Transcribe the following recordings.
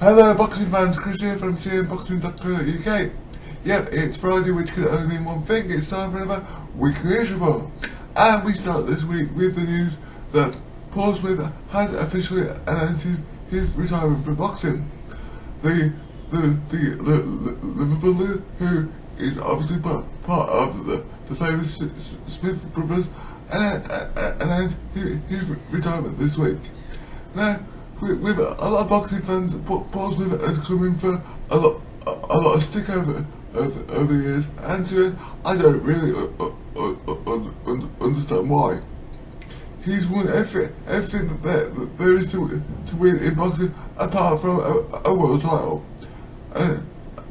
Hello boxing fans, Chris here from cnboxing.co.uk. Yep, it's Friday, which could only mean one thing. It's time for another weekly news report. And we start this week with the news that Paul Smith has officially announced his retirement from boxing. The Liverpool, who is obviously part of the famous Smith brothers, announced his retirement this week. Now, with a lot of boxing fans, Paul Smith has come in for a lot of stick over the years, and to I don't really understand why. He's won everything that there is to win in boxing, apart from a world title.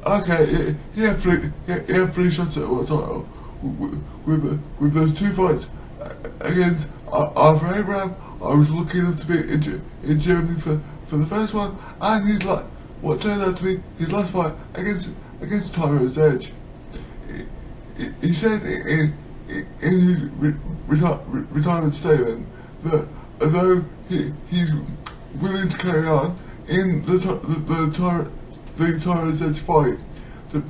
Okay, he had three shots at a world title with those two fights against Arthur Abraham. I was lucky enough to be in Germany for the first one, and he's like what turned out to be his last fight against Tyrone's Edge. He said in his retirement statement that although he's willing to carry on in the Tyrone's Edge fight, the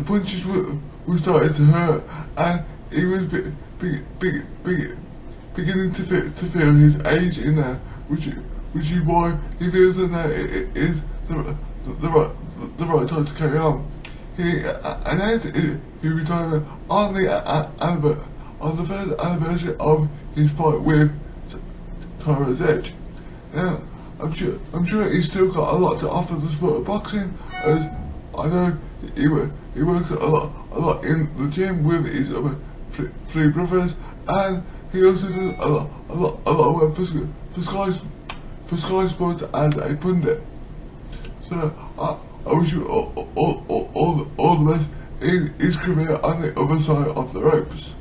punches were starting to hurt, and he was beginning to feel his age in there, which is why he feels that now it is the right time to carry on. He announced his retirement on the first anniversary of his fight with Tyrone's Edge. Now, I'm sure he's still got a lot to offer the sport of boxing, as I know he works a lot in the gym with his other three brothers, and he also does a lot of work for Sky Sports as a pundit. So I wish you all the best in his career on the other side of the ropes.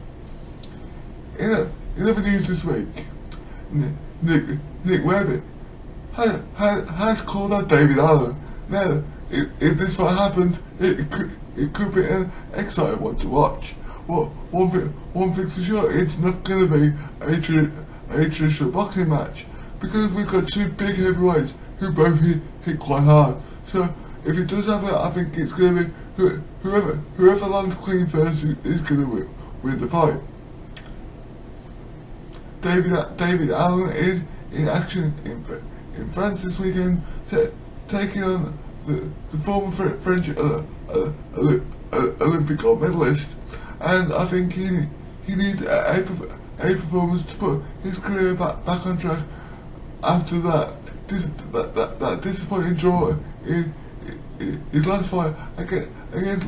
In other news this week, Nick Webb has called out David Allen. Now, if this fight happened, it could be an exciting one to watch. Well, one thing's for sure, it's not going to be a traditional boxing match, because we've got two big heavyweights who both hit quite hard. So if it does happen, I think it's going to be whoever lands clean first is going to win the fight. David Allen is in action in France this weekend, taking on the former French Olympic gold medalist, and I think he needs a performance to put his career back on track after that disappointing draw in his last fight against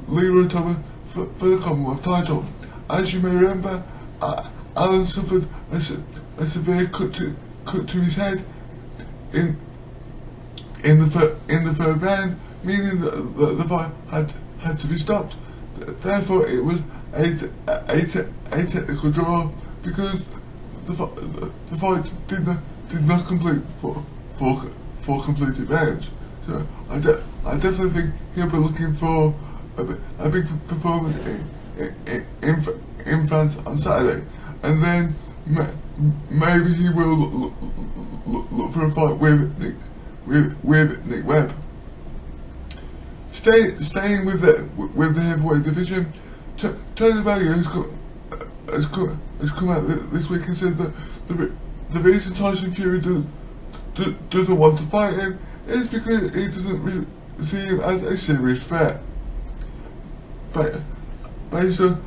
Leroy Thomas for the Commonwealth title. As you may remember, Allen suffered a severe cut to his head in the third round, meaning that the fight had to be stopped. Therefore, it was a technical draw, because the fight did not complete for completed rounds. So I definitely think he'll be looking for a big performance in France on Saturday, and then maybe he will look for a fight with Nick Webb. Staying with the heavyweight division, Tony Bellew has come out this week and said that the reason Tyson Fury doesn't want to fight him is because he doesn't see him as a serious threat, based on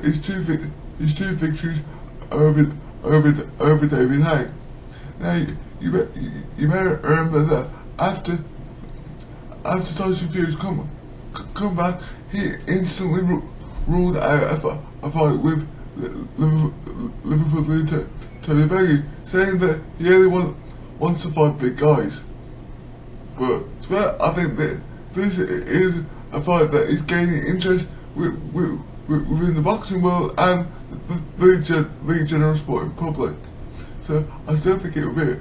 his two victories over David Haye. Now, you may remember that after Tyson Fury's come back, he instantly ruled out a fight with Liverpool leader Tony Bellew, saying that he only wants to fight big guys. But I think that this is a fight that is gaining interest within the boxing world and the general sporting public. So I still think it will be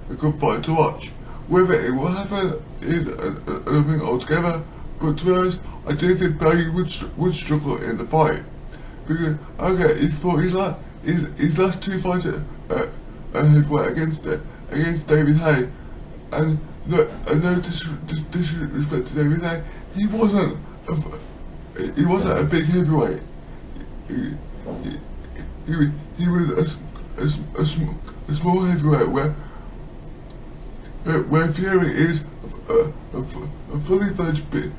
a good fight to watch. Whether it will happen is another thing altogether, but to be honest, I do think Bellew would struggle in the fight, because okay, he's fought his last two fights at heavyweight against David Haye, and no disrespect to David Day, he wasn't a big heavyweight. He, he was a small heavyweight where Fury is a fully fledged big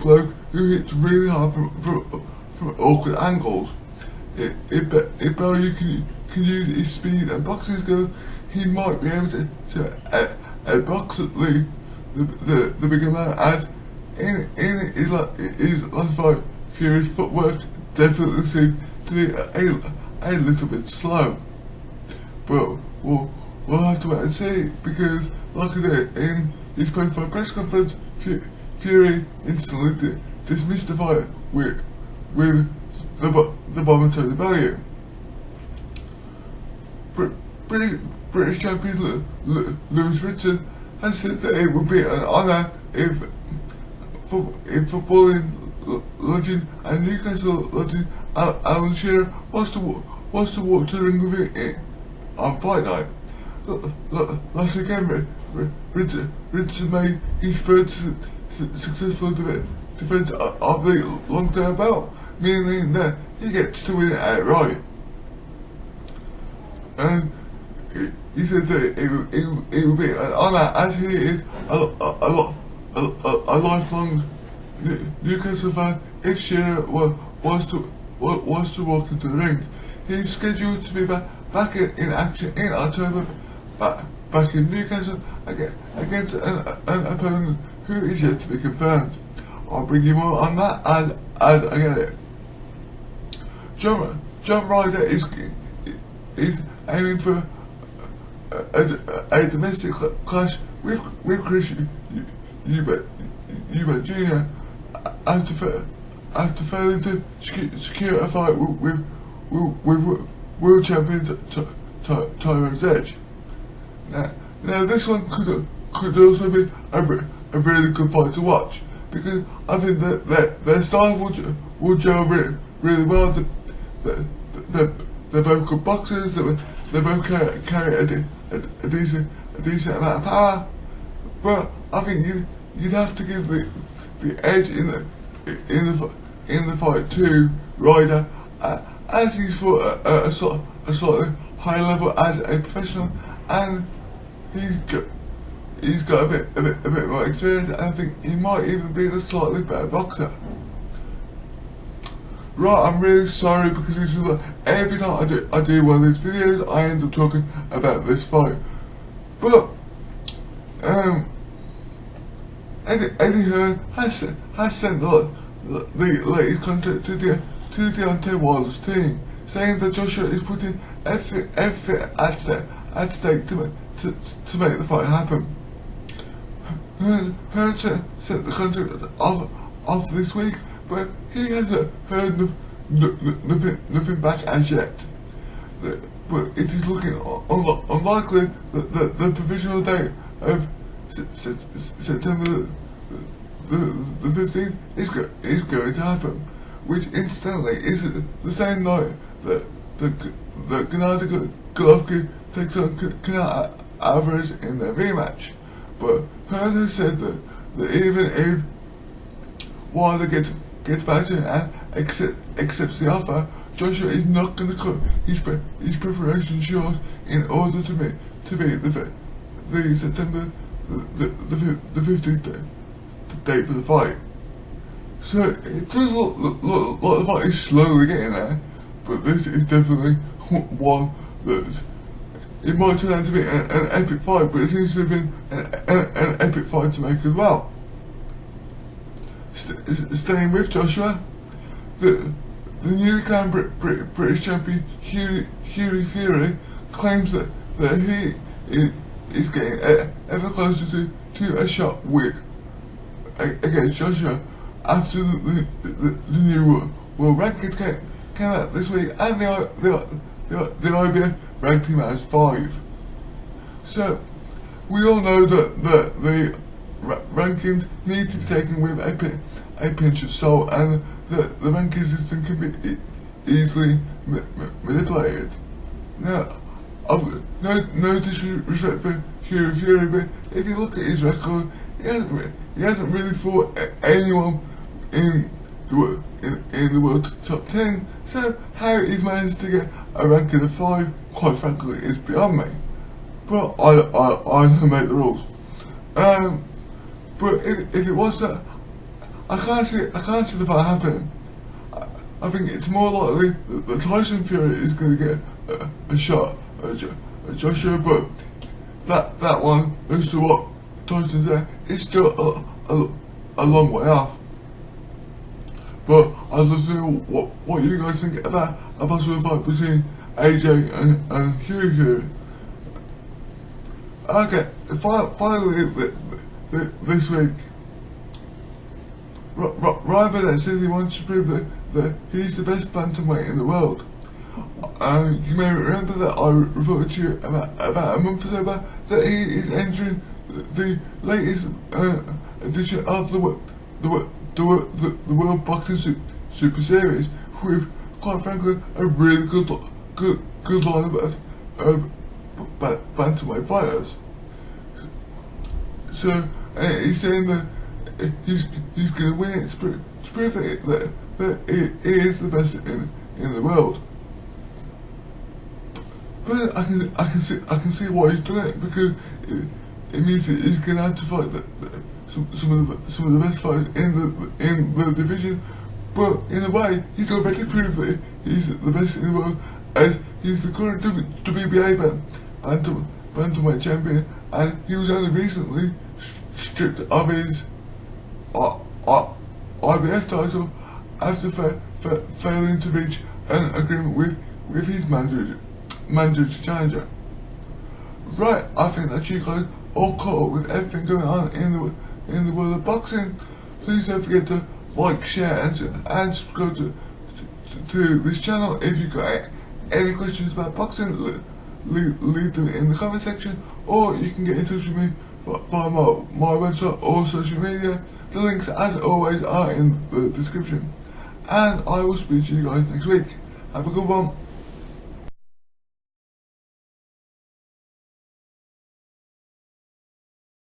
bloke who hits really hard from awkward angles. If Bellew can use his speed and boxing skills, he might be able to outbox the bigger man, as in his last fight, Fury's footwork definitely seemed to be a little bit slow. But we'll have to wait and see, because like I said, in his post-fight press conference, Fury instantly dismissed the fight with the bomber Tony Bellew. British champion Lewis Richard has said that it would be an honour if footballing legend and Newcastle legend Alan Shearer was to walk to the ring with him on fight night. Last weekend, Richard made his third successful defence of the long-term belt, meaning that he gets to win it outright. And he said that it would be an honour, as he is a lifelong Newcastle fan, if Shearer was to walk into the ring. He's scheduled to be back in action in October, back in Newcastle against an opponent who is yet to be confirmed. I'll bring you more on that as I get it. John Ryder is aiming for a domestic clash with Chris Eubank Jr. after failing to secure a fight with world champion Tyron's Edge. Now this one could also be a really good fight to watch, because I think that their style will gel really well. They're both good boxers. They both carry a decent amount of power. But I think you'd have to give the edge in the fight to Ryder, as he's fought a slightly higher level as a professional, and he's got a bit more experience, and I think he might even be the slightly better boxer. Right, I'm really sorry, because this is like, every time I do one of these videos, I end up talking about this fight. But Eddie Hearn has sent the latest contract to Deontay Wilder's team, saying that Joshua is putting everything at stake to make the fight happen. Hearn sent the contract off this week, but he hasn't heard nothing back as yet. But it is looking unlikely that the provisional date of September the 15th is going to happen, which incidentally is the same night that Gennady Golovkin takes on Canelo Alvarez in their rematch. But Hearn has said that even if Wilder gets back to him and accepts the offer, Joshua is not going to cut his preparation short in order to be the September the 15th date for the fight. So it does look like the fight is slowly getting there, but this is definitely one that it might turn out to be an epic fight, but it seems to have been an epic fight to make as well. Staying with Joshua, the newly crowned British champion Hughie Fury claims that he is getting ever closer to a shot against Joshua after the new world rankings came out this week, and the IBF ranked him as 5. So we all know that the rankings need to be taken with a pinch of salt, and the ranking system can be easily manipulated. Now, I've no disrespect for Fury, but if you look at his record, he hasn't really fought anyone in the world top 10. So how he's managed to get a rank of 5, quite frankly, is beyond me. But I don't make the rules. But if it was that, I can't see the fight happening. I think it's more likely that Tyson Fury is going to get a shot at Joshua, but that one, as to what Tyson said, is still a long way off. But I'd love to know what you guys think about a possible fight between AJ and Fury. Okay, finally this week, Ryan Burnett says he wants to prove that he's the best bantamweight in the world. You may remember that I reported to you about a month or so back that he is entering the latest edition of the World Boxing Super Series with, quite frankly, a really good lineup of bantamweight fighters. So he's saying that he's going to win it to prove that he is the best in the world. But I can see why he's doing it, because it means that he's going to have to fight some of the best fighters in the division. But in a way, he's already proved that he's the best in the world, as he's the current WBA bantamweight champion, and he was only recently stripped of his IBF title after failing to reach an agreement with his mandatory challenger. Right, I think that you guys all caught up with everything going on in the world of boxing. Please don't forget to like, share, and subscribe to this channel. If you've got any questions about boxing, leave them in the comment section, or you can get in touch with me via my website or social media. The links, as always, are in the description. And I will speak to you guys next week. Have a good one.